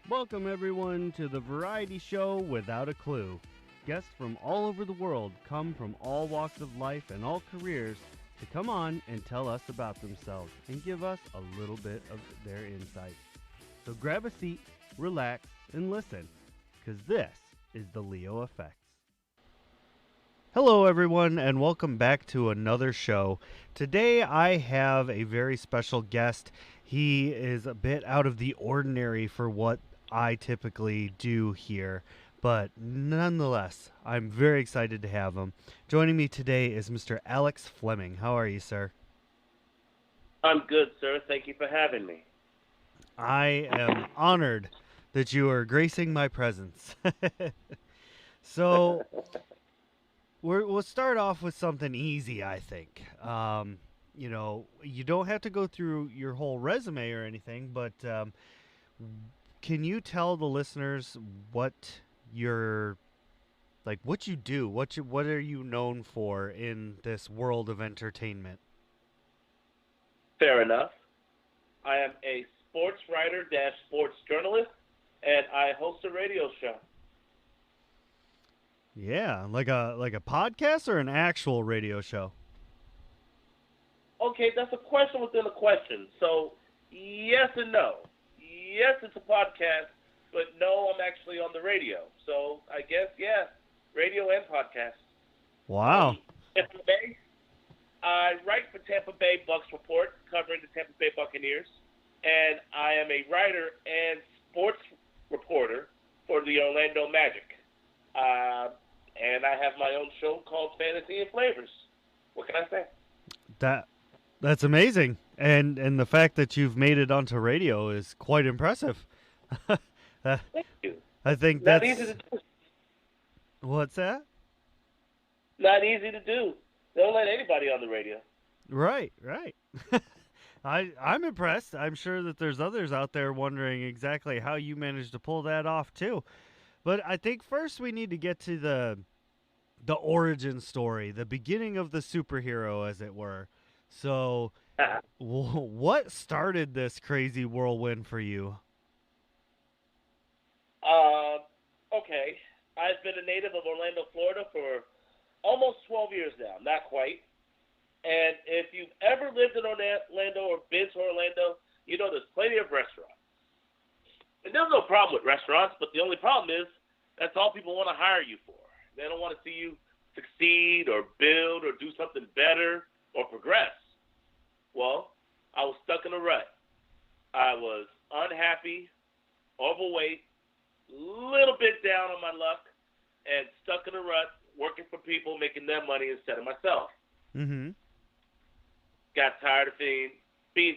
Welcome, everyone, to the variety show Without a Clue. Guests from all over the world come from all walks of life and all careers to come on and tell us about themselves and give us a little bit of their insight. So grab a seat, relax, and listen, because this is the Leo Effects. Hello, everyone, and welcome back to another show. Today, I have a very special guest. He is a bit out of the ordinary for what I typically do here, but nonetheless, I'm very excited to have him. Joining me today is Mr. Alex Fleming. How are you, sir? I'm good, sir. Thank you for having me. I am honored that you are gracing my presence. So, we'll start off with something easy, I think. You don't have to go through your whole resume or anything, but can you tell the listeners what your what you do? What are you known for in this world of entertainment? Fair enough. I am a sports writer dash sports journalist, and I host a radio show. Yeah, like a podcast or an actual radio show? Okay, that's a question within a question. So, yes and no. Yes, it's a podcast, but no, I'm actually on the radio. So, I guess, yeah, radio and podcast. Wow. If I may, I write for Tampa Bay Bucks Report, covering the Tampa Bay Buccaneers, and I am a writer and sports reporter for the Orlando Magic. Uh, and I have my own show called Fantasy and Flavors. What can I say? That that's amazing. And the fact that you've made it onto radio is quite impressive. Uh, Thank you. I think Not easy to that's do. what's that? Not easy to do. They don't let anybody on the radio. Right, right. I'm impressed. I'm sure that there's others out there wondering exactly how you managed to pull that off too. But I think first we need to get to the origin story, the beginning of the superhero, as it were. So, what started this crazy whirlwind for you? Okay. I've been a native of Orlando, Florida for almost 12 years now. Not quite. And if you've ever lived in Orlando or been to Orlando, you know there's plenty of restaurants. And there's no problem with restaurants, but the only problem is that's all people want to hire you for. They don't want to see you succeed or build or do something better or progress. Well, I was stuck in a rut. I was unhappy, overweight, little bit down on my luck, and stuck in a rut, working for people, making their money instead of myself. Mm-hmm. Got tired of being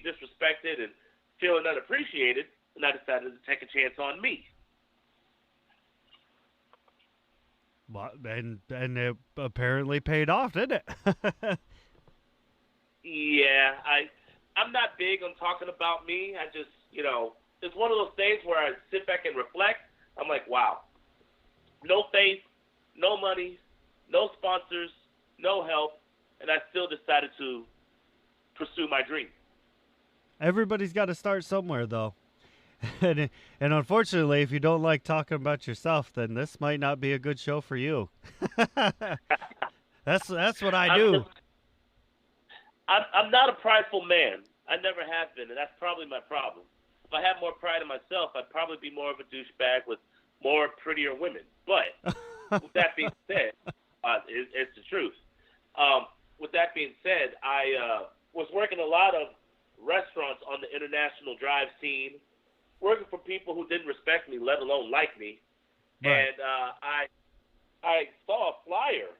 disrespected and feeling unappreciated, and I decided to take a chance on me. Well, and it apparently paid off, didn't it? Yeah, I'm not big on talking about me. I just, it's one of those things where I sit back and reflect. I'm like, wow, no faith, no money, no sponsors, no help, and I still decided to pursue my dream. Everybody's got to start somewhere, though. And unfortunately, if you don't like talking about yourself, then this might not be a good show for you. That's what I I'm do. just, I'm not a prideful man. I never have been, and that's probably my problem. If I had more pride in myself, I'd probably be more of a douchebag with more prettier women. But with that being said, it's the truth. With that being said, I was working a lot of restaurants on the international drive scene, working for people who didn't respect me, let alone like me. Right. And I saw a flyer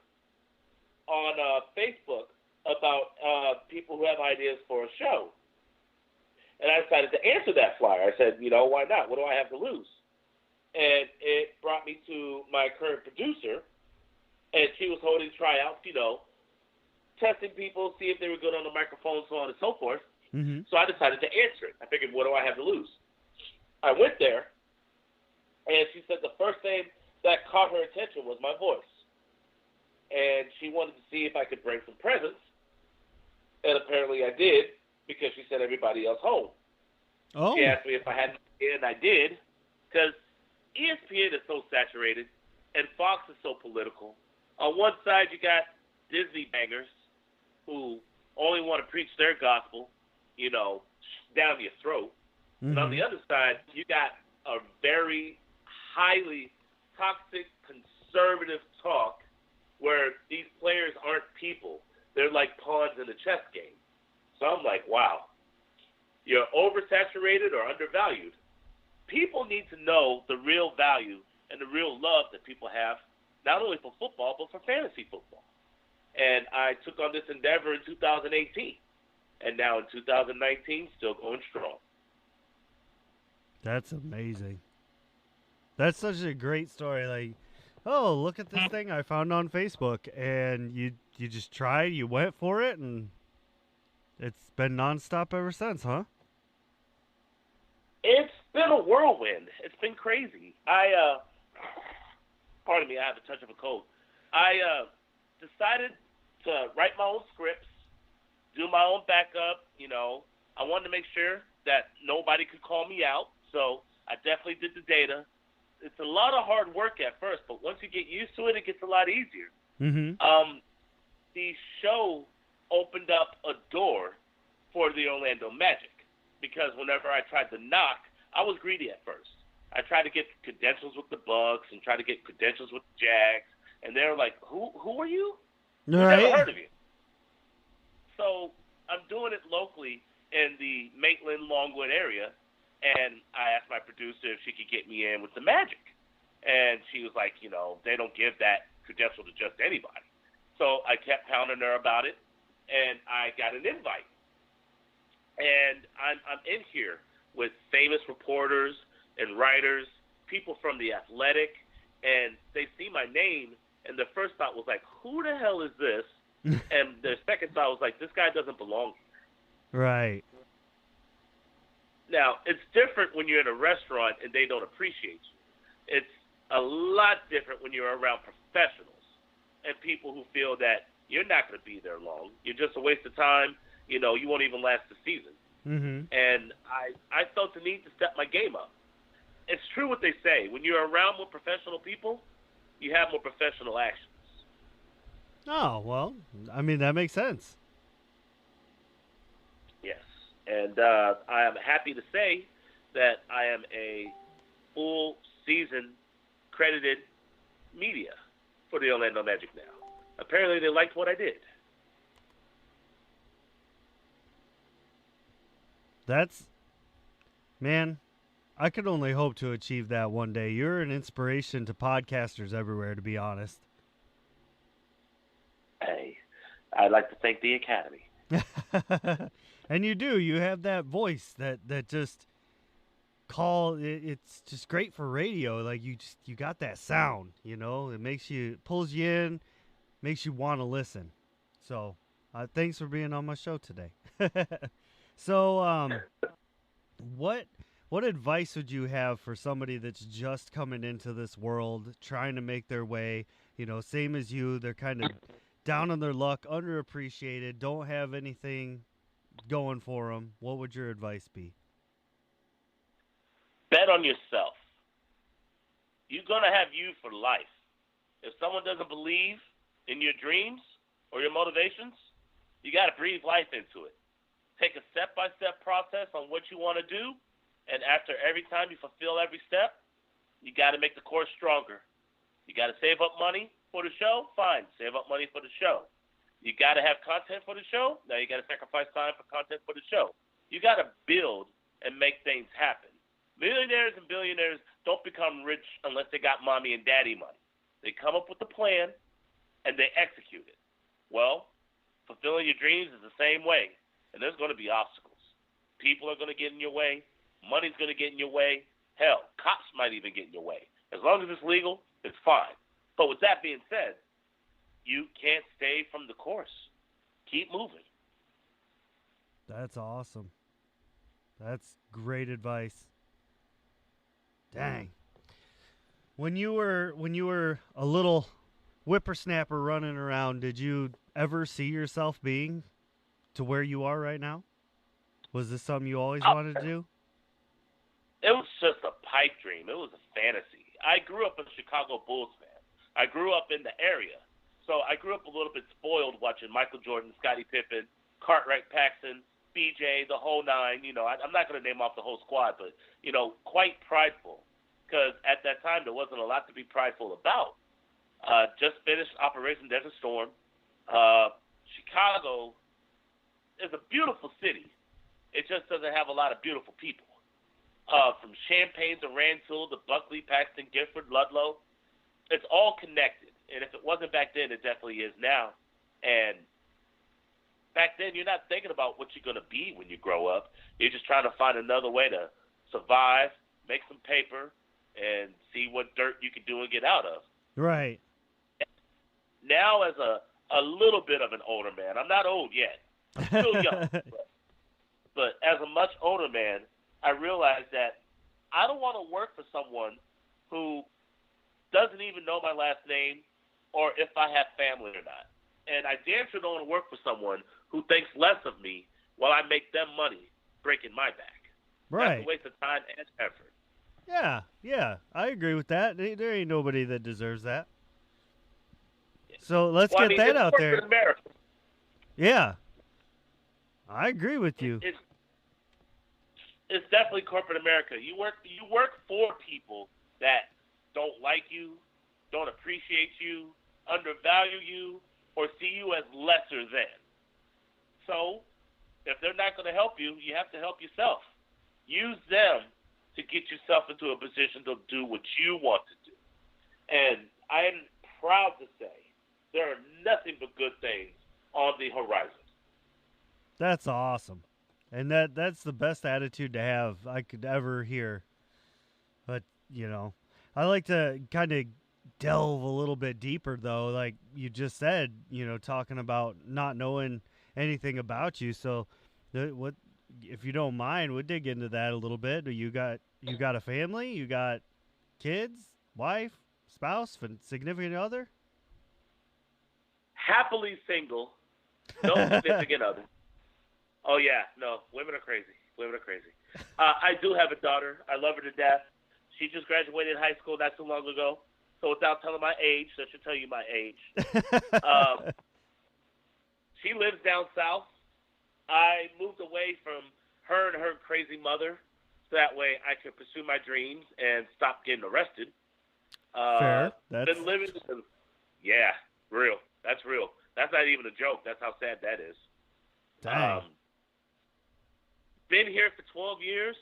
on Facebook about people who have ideas for a show. And I decided to answer that flyer. I said, why not? What do I have to lose? And it brought me to my current producer, and she was holding tryouts, testing people, see if they were good on the microphone, so on and so forth. Mm-hmm. So I decided to answer it. I figured, what do I have to lose? I went there, and she said the first thing that caught her attention was my voice. And she wanted to see if I could bring some presents. And apparently I did, because she sent everybody else home. She Oh, asked me if I had an idea, and I did. because ESPN is so saturated and Fox is so political. On one side, you got Disney bangers who only want to preach their gospel, down your throat. And on Mm-hmm. the other side, you got a very highly toxic, conservative talk where these players aren't people. They're like pawns in a chess game. So I'm like, wow, you're oversaturated or undervalued. People need to know the real value and the real love that people have, not only for football, but for fantasy football. And I took on this endeavor in 2018. And now in 2019, still going strong. That's amazing. That's such a great story. Like, oh, look at this thing I found on Facebook, and you just tried, you went for it, and it's been nonstop ever since, huh? It's been a whirlwind. It's been crazy. Pardon me, I have a touch of a cold. I decided to write my own scripts, do my own backup. I wanted to make sure that nobody could call me out, so I definitely did the data. It's a lot of hard work at first, but once you get used to it, it gets a lot easier. Mm-hmm. The show opened up a door for the Orlando Magic because whenever I tried to knock, I was greedy at first. I tried to get credentials with the Bucks and tried to get credentials with the Jags, and they were like, "Who are you? We never Right. heard of you." So I'm doing it locally in the Maitland Longwood area, and I asked my producer if she could get me in with the Magic, and she was like, they don't give that credential to just anybody. So I kept pounding her about it, and I got an invite, and I'm in here with famous reporters and writers, people from the Athletic, and they see my name, and the first thought was like, "Who the hell is this?" And the second thought was like, "This guy doesn't belong here." Right. Now, it's different when you're in a restaurant and they don't appreciate you. It's a lot different when you're around professionals and people who feel that you're not going to be there long. You're just a waste of time. You won't even last the season. Mm-hmm. And I felt the need to step my game up. It's true what they say. When you're around more professional people, you have more professional actions. Oh, well, I mean, that makes sense. Yes. And I am happy to say that I am a full season credited media for the Orlando Magic now. Apparently they liked what I did. That's, man, I could only hope to achieve that one day. You're an inspiration to podcasters everywhere, to be honest. Hey, I'd like to thank the Academy. And you do. You have that voice that just it's just great for radio. Like you got that sound, It pulls you in, makes you want to listen. So, thanks for being on my show today. So, what advice would you have for somebody that's just coming into this world, trying to make their way? Same as you, they're kind of down on their luck, underappreciated, don't have anything going for them. What would your advice be? Bet on yourself. You're going to have you for life. If someone doesn't believe in your dreams or your motivations, you got to breathe life into it. Take a step-by-step process on what you want to do, and after every time you fulfill every step, you got to make the course stronger. You got to save up money for the show? Fine, save up money for the show. You got to have content for the show? Now you got to sacrifice time for content for the show. You got to build and make things happen. Millionaires and billionaires don't become rich unless they got mommy and daddy money. They come up with a plan, and they execute it. Well, fulfilling your dreams is the same way. And there's going to be obstacles. People are going to get in your way. Money's going to get in your way. Hell, cops might even get in your way. As long as it's legal, it's fine. But with that being said, you can't stay from the course. Keep moving. That's awesome. That's great advice. Dang. When you were a little whippersnapper running around, did you ever see yourself being to where you are right now? Was this something you always wanted to do? It was just a pipe dream. It was a fantasy. I grew up a Chicago Bulls fan. I grew up in the area. So I grew up a little bit spoiled watching Michael Jordan, Scottie Pippen, Cartwright Paxson, BJ, the whole nine. I'm not going to name off the whole squad, but, quite prideful. Because at that time, there wasn't a lot to be prideful about. Just finished Operation Desert Storm. Chicago is a beautiful city. It just doesn't have a lot of beautiful people. From Champaign to Rantoul to Buckley, Paxton, Gifford, Ludlow, it's all connected. And if it wasn't back then, it definitely is now. And back then, you're not thinking about what you're going to be when you grow up. You're just trying to find another way to survive, make some paper, and see what dirt you can do and get out of. Right. Now, as a little bit of an older man, I'm not old yet. I'm still young. But as a much older man, I realized that I don't want to work for someone who doesn't even know my last name or if I have family or not. And I damn sure don't want to work for someone who thinks less of me while I make them money breaking my back. Right. That's a waste of time and effort. Yeah, I agree with that. There ain't nobody that deserves that. So let's get that out there. America. Yeah, I agree with you. It's definitely corporate America. You work for people that don't like you, don't appreciate you, undervalue you, or see you as lesser than. So, if they're not going to help you, you have to help yourself. Use them to get yourself into a position to do what you want to do. And I am proud to say there are nothing but good things on the horizon. That's awesome. And that's the best attitude to have I could ever hear. But, I like to kind of delve a little bit deeper, though, like you just said, talking about not knowing anything about you. So, what, if you don't mind, we'll dig into that a little bit. You got a family? You got kids, wife, spouse, significant other? Happily single, no significant other. Oh, yeah. No, women are crazy. I do have a daughter. I love her to death. She just graduated high school not too long ago. So without telling my age, that should tell you my age. She lives down south. I moved away from her and her crazy mother so that way I could pursue my dreams and stop getting arrested. Fair. Been living yeah, real. That's real. That's not even a joke. That's how sad that is. Dang. Been here for 12 years.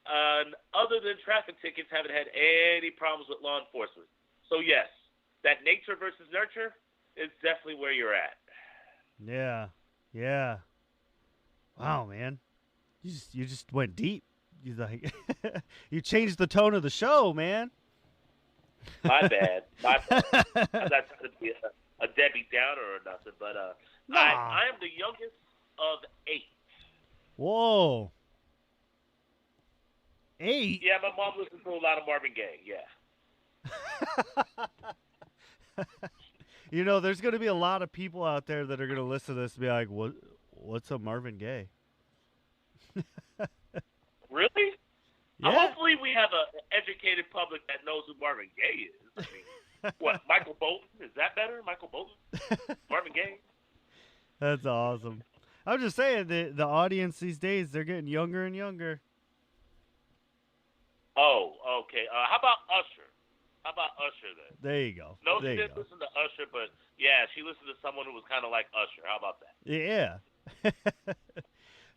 Other than traffic tickets, haven't had any problems with law enforcement. So, yes, that nature versus nurture is definitely where you're at. Yeah. Wow, man. You just went deep. You changed the tone of the show, man. My bad. I'm not trying to be a Debbie Downer or nothing, but nah. I am the youngest of 8. Whoa. 8? Yeah, my mom listens to a lot of Marvin Gaye, yeah. There's going to be a lot of people out there that are going to listen to this and be like, what's a Marvin Gaye? Really? Yeah. Hopefully we have an educated public that knows who Marvin Gaye is. I mean, what, Michael Bolton? Is that better? Michael Bolton? Marvin Gaye? That's awesome. I'm just saying, the audience these days, they're getting younger and younger. Oh, okay. How about Usher then? There you go. No, she didn't listen to Usher, but yeah, she listened to someone who was kind of like Usher. How about that? Yeah.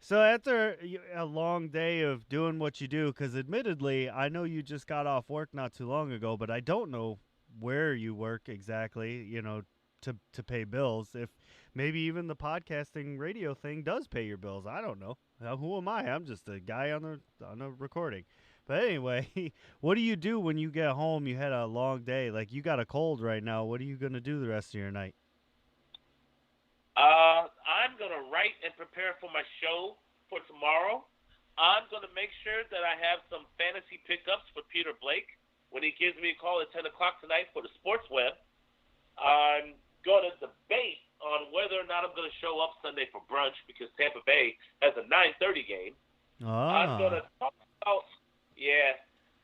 So after a long day of doing what you do, because admittedly, I know you just got off work not too long ago, but I don't know where you work exactly, to pay bills. If maybe even the podcasting radio thing does pay your bills. I don't know. Who am I? I'm just a guy on the recording. But anyway, what do you do when you get home? You had a long day. Like, you got a cold right now. What are you going to do the rest of your night? I'm going to write and prepare for my show for tomorrow. I'm going to make sure that I have some fantasy pickups for Peter Blake when he gives me a call at 10 o'clock tonight for the Sports Web. I'm going to debate on whether or not I'm going to show up Sunday for brunch because Tampa Bay has a 9:30 game. I'm going to talk about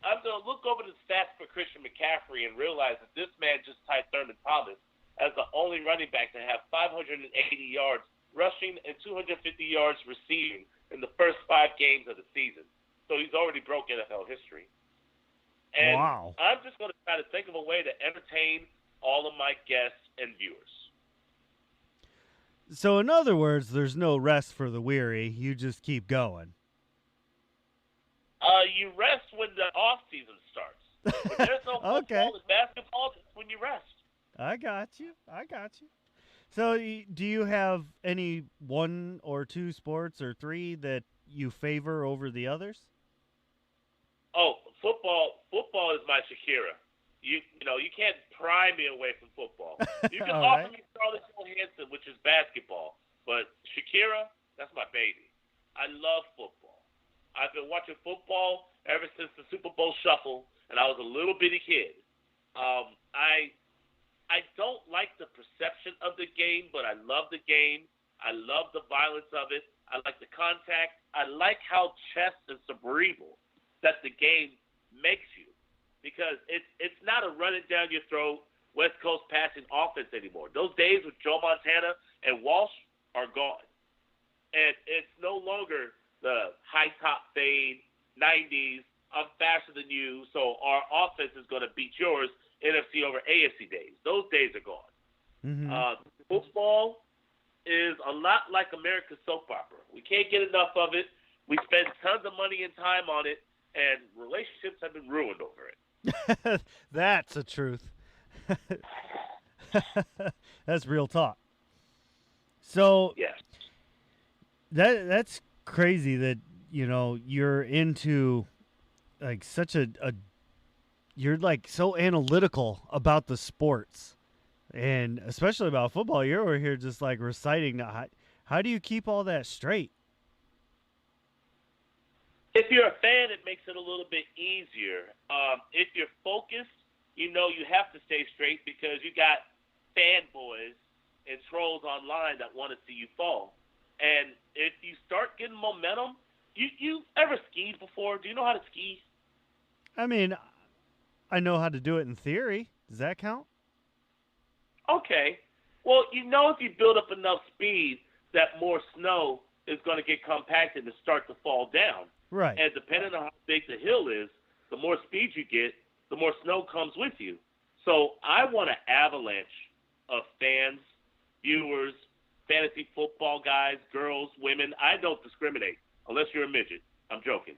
I'm going to look over the stats for Christian McCaffrey and realize that this man just tied Thurman Thomas as the only running back to have 580 yards rushing and 250 yards receiving in the first 5 games of the season. So he's already broke NFL history. And Wow. I'm just going to try to think of a way to entertain all of my guests and viewers. So, in other words, there's no rest for the weary. You just keep going. You rest when the off season starts. If there's no football Okay. and basketball, that's when you rest. I got you. So, do you have any 1 or 2 sports or 3 that you favor over the others? Oh, football is my Shakira. You can't pry me away from football. You can All offer right. me Scarlett Johansson, which is basketball, but Shakira, that's my baby. I love football. I've been watching football ever since the Super Bowl Shuffle, and I was a little bitty kid. I don't like the perception of the game, but I love the game. I love the violence of it. I like the contact. I like how chess and cerebral that the game makes you, because it's not a run it down your throat West Coast passing offense anymore. Those days with Joe Montana and Walsh are gone, and it's no longer the high top fade 90s. I'm faster than you, so our offense is going to beat yours. NFC over AFC days. Those days are gone. Mm-hmm. Football is a lot like America's soap opera. We can't get enough of it. We spend tons of money and time on it, and relationships have been ruined over it. That's the truth. That's real talk. So Yes. that's crazy that you're into like such a you're like so analytical about the sports, and especially about football. You're over here just like reciting. How do you keep all that straight? If you're a fan, it makes it a little bit easier. If you're focused, you have to stay straight because you got fanboys and trolls online that want to see you fall. And if you start getting momentum, you ever skied before? Do you know how to ski? I mean, I know how to do it in theory. Does that count? Okay. Well, if you build up enough speed, that more snow is going to get compacted and start to fall down. Right. And depending on how big the hill is, the more speed you get, the more snow comes with you. So I want an avalanche of fans, viewers, fantasy football guys, girls, women. I don't discriminate unless you're a midget. I'm joking.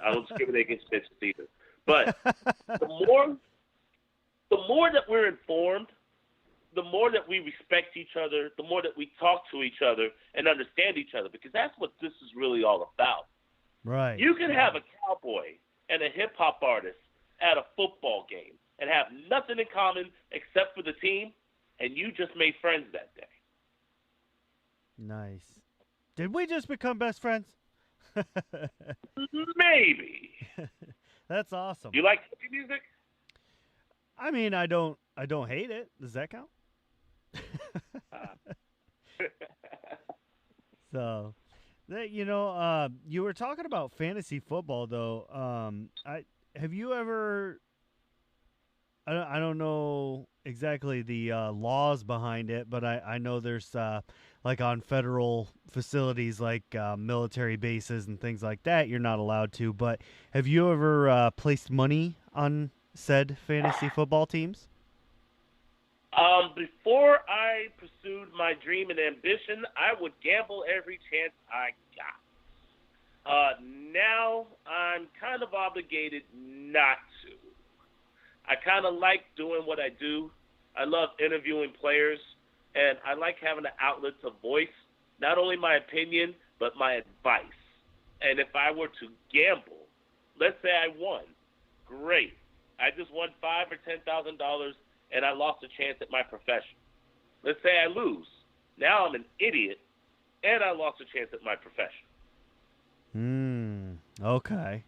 I don't discriminate against midgets either. But the more that we're informed, the more that we respect each other, the more that we talk to each other and understand each other, because that's what this is really all about. Right. You can have a cowboy and a hip-hop artist at a football game and have nothing in common except for the team, and you just made friends that day. Nice. Did we just become best friends? Maybe. That's awesome. You like country music? I mean, I don't hate it. Does that count? So, you were talking about fantasy football though. Have you ever? I don't know exactly the laws behind it, but I know there's like on federal facilities like military bases and things like that, you're not allowed to. But have you ever placed money on said fantasy football teams? Before I pursued my dream and ambition, I would gamble every chance I got. Now I'm kind of obligated not to. I kind of like doing what I do. I love interviewing players, and I like having an outlet to voice not only my opinion, but my advice. And if I were to gamble, let's say I won, great. I just won $5,000 or $10,000, and I lost a chance at my profession. Let's say I lose. Now I'm an idiot, and I lost a chance at my profession. Okay.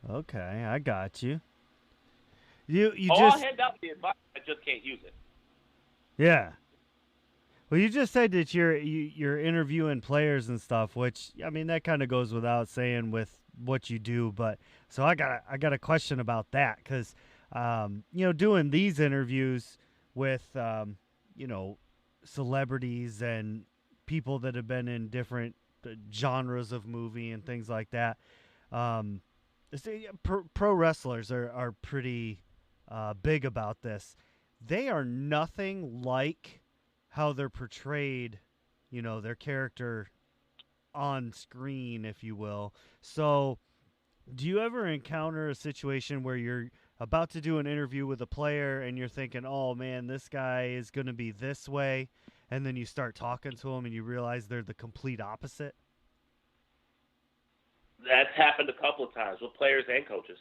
Okay, I got you. You I'll just hand out the advice. I just can't use it. yeah. Well, you just said that you're interviewing players and stuff, which I mean that kind of goes without saying with what you do. But so I got a question about that because you know, doing these interviews with you know, celebrities and people that have been in different genres of movie and things like that. Um, pro wrestlers are pretty big about this. They are nothing like how they're portrayed, you know, their character on screen, if you will. So, do you ever encounter a situation where you're about to do an interview with a player and you're thinking, oh man, this guy is going to be this way? And then you start talking to them and you realize they're the complete opposite? That's happened a couple of times with players and coaches.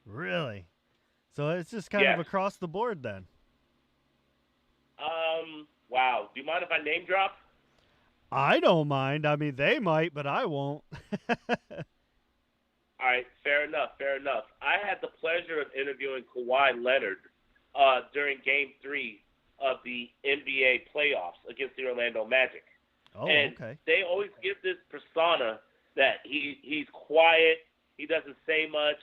Really? So it's just kind of Yes. across the board then. Wow. Do you mind if I name drop? I don't mind. I mean, they might, but I won't. All right. Fair enough. Fair enough. I had the pleasure of interviewing Kawhi Leonard during Game 3 of the NBA playoffs against the Orlando Magic. Oh, And okay. they always give this persona that he's quiet, he doesn't say much,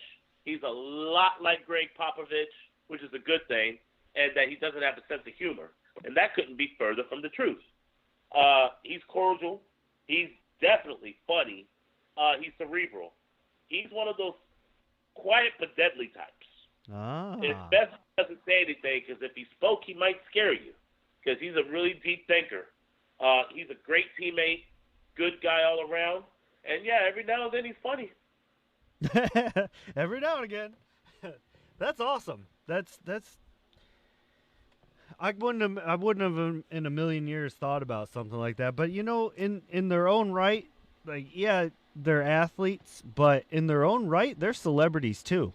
he's a lot like Greg Popovich, which is a good thing, and that he doesn't have a sense of humor. And that couldn't be further from the truth. He's cordial. He's definitely funny. He's cerebral. He's one of those quiet but deadly types. It's Ah. best he doesn't say anything because if he spoke, he might scare you because he's a really deep thinker. He's a great teammate, good guy all around, and yeah, every now and then he's funny. Every now and again. That's awesome. That's I wouldn't have in a million years thought about something like that. But you know, in their own right, like yeah, they're athletes, but in their own right, they're celebrities too.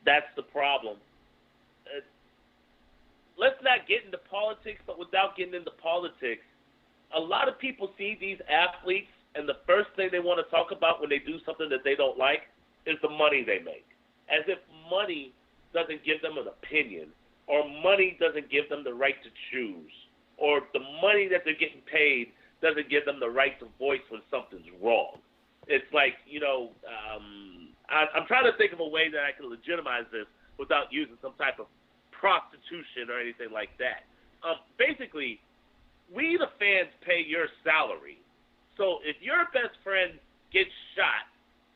That's the problem. Uh, let's not get into politics, but without getting into politics, a lot of people see these athletes, and the first thing they want to talk about when they do something that they don't like is the money they make. As if money doesn't give them an opinion, or money doesn't give them the right to choose, or the money that they're getting paid doesn't give them the right to voice when something's wrong. It's like, I'm trying to think of a way that I can legitimize this without using some type of prostitution or anything like that. Basically, we the fans pay your salary. So if your best friend gets shot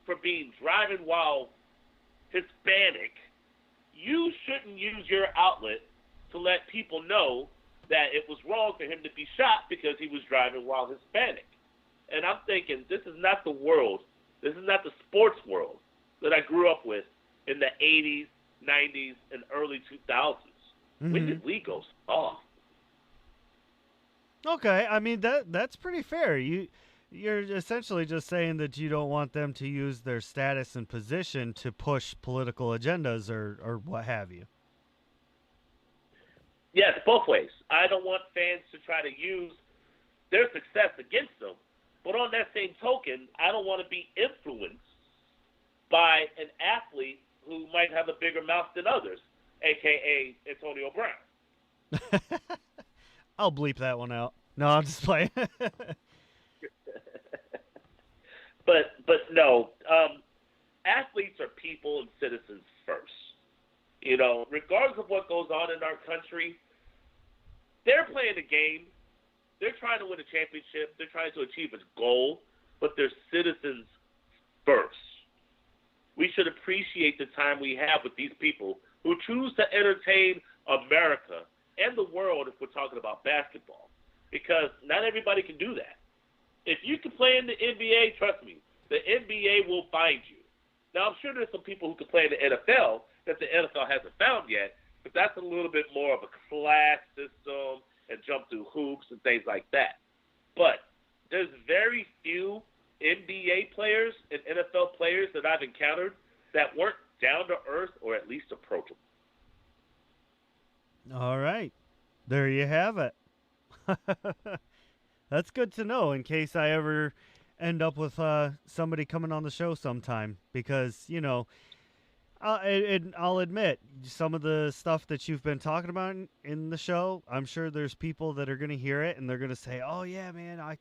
for being driving while Hispanic, you shouldn't use your outlet to let people know that it was wrong for him to be shot because he was driving while Hispanic. And I'm thinking, this is not the world, this is not the sports world that I grew up with in the 80s, 90s, and early 2000s. When Hmm. did we go soft? Okay, I mean that's pretty fair. You're essentially just saying that you don't want them to use their status and position to push political agendas or what have you. Yes, both ways. I don't want fans to try to use their success against them. But on that same token, I don't want to be influenced by an athlete who might have a bigger mouth than others, aka Antonio Brown. I'll bleep that one out. No, I'm just playing. But no, athletes are people and citizens first. Regardless of what goes on in our country, they're playing a game. They're trying to win a championship. They're trying to achieve a goal, but they're citizens first. We should appreciate the time we have with these people who choose to entertain America and the world if we're talking about basketball, because not everybody can do that. If you can play in the NBA, trust me, the NBA will find you. Now, I'm sure there's some people who can play in the NFL that the NFL hasn't found yet, but that's a little bit more of a class system and jump through hoops and things like that. But there's very few NBA players and NFL players that I've encountered that weren't down to earth or at least approachable. All right. There you have it. That's good to know in case I ever end up with somebody coming on the show sometime because, you know, And I'll admit, some of the stuff that you've been talking about in the show, I'm sure there's people that are going to hear it and they're going to say, "Oh yeah, man, I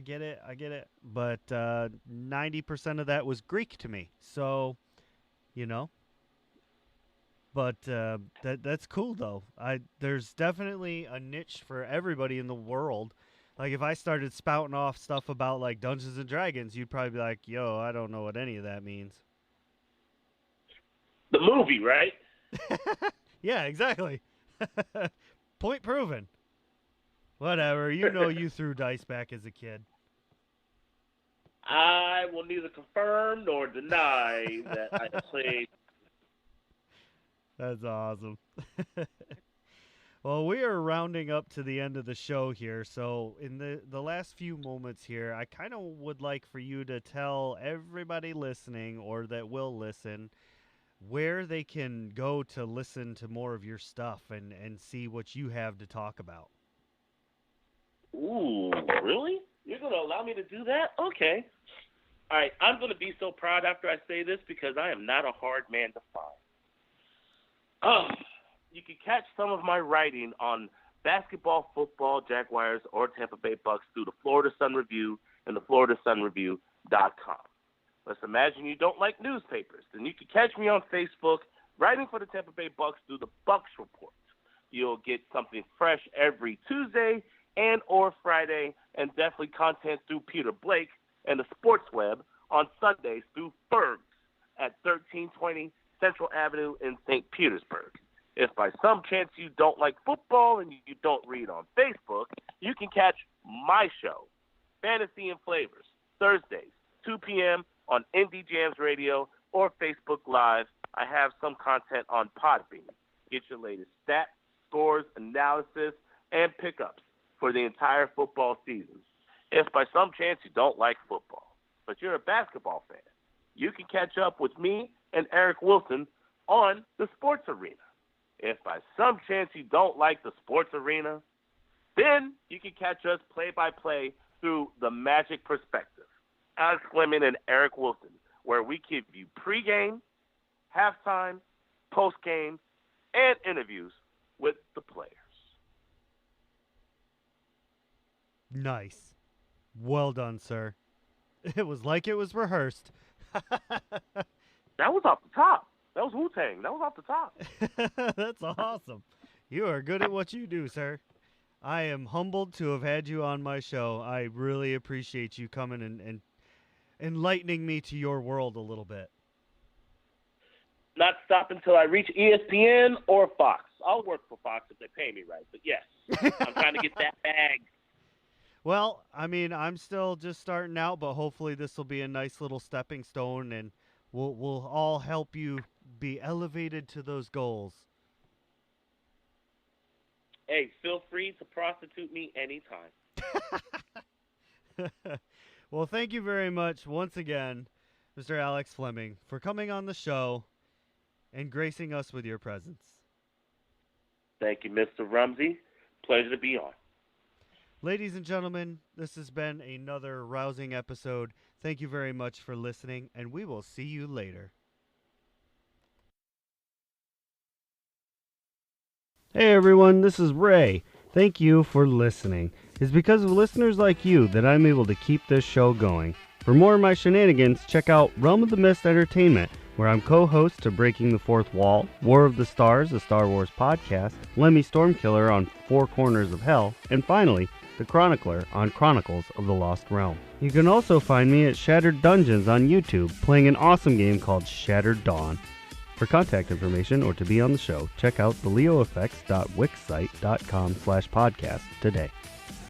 get it, I get it." But 90% of that was Greek to me, so you know. But that's cool though. There's definitely a niche for everybody in the world. Like if I started spouting off stuff about like Dungeons and Dragons, you'd probably be like, "Yo, I don't know what any of that means." The movie, right? Yeah, exactly. Point proven. Whatever. You know you threw dice back as a kid. I will neither confirm nor deny that I have played. That's awesome. Well, we are rounding up to the end of the show here. So, in the last few moments here, I kind of would like for you to tell everybody listening or that will listen where they can go to listen to more of your stuff and see what you have to talk about. Ooh, really? You're going to allow me to do that? Okay. All right, I'm going to be so proud after I say this because I am not a hard man to find. Oh, you can catch some of my writing on basketball, football, Jaguars, or Tampa Bay Bucks through the Florida Sun Review and the FloridaSunReview.com. Let's imagine you don't like newspapers. Then you can catch me on Facebook writing for the Tampa Bay Bucks through the Bucks Report. You'll get something fresh every Tuesday and or Friday, and definitely content through Peter Blake and the Sports Web on Sundays through Bergs at 1320 Central Avenue in St. Petersburg. If by some chance you don't like football and you don't read on Facebook, you can catch my show, Fantasy and Flavors, Thursdays, 2 p.m. on Indie Jams Radio or Facebook Live. I have some content on Podbean. Get your latest stats, scores, analysis, and pickups for the entire football season. If by some chance you don't like football, but you're a basketball fan, you can catch up with me and Eric Wilson on the Sports Arena. If by some chance you don't like the Sports Arena, then you can catch us play-by-play through the Magic Perspective, Alex Fleming and Eric Wilson, where we give you pregame, halftime, postgame, and interviews with the players. Nice. Well done, sir. It was like it was rehearsed. That was off the top. That was Wu-Tang. That was off the top. That's awesome. You are good at what you do, sir. I am humbled to have had you on my show. I really appreciate you coming and enlightening me to your world a little bit. Not stop until I reach ESPN or Fox. I'll work for Fox if they pay me right. But yes, I'm trying to get that bag. Well, I mean, I'm still just starting out, but hopefully this will be a nice little stepping stone, and we'll all help you be elevated to those goals. Hey, feel free to prostitute me anytime. Well, thank you very much once again, Mr. Alex Fleming, for coming on the show and gracing us with your presence. Thank you, Mr. Rumsey. Pleasure to be on. Ladies and gentlemen, this has been another rousing episode. Thank you very much for listening, and we will see you later. Hey everyone, this is Ray. Thank you for listening. It's because of listeners like you that I'm able to keep this show going. For more of my shenanigans, check out Realm of the Mist Entertainment, where I'm co-host to Breaking the Fourth Wall, War of the Stars, a Star Wars podcast, Lemmy Stormkiller on Four Corners of Hell, and finally, The Chronicler on Chronicles of the Lost Realm. You can also find me at Shattered Dungeons on YouTube, playing an awesome game called Shattered Dawn. For contact information or to be on the show, check out theleoeffects.wixsite.com/podcast today.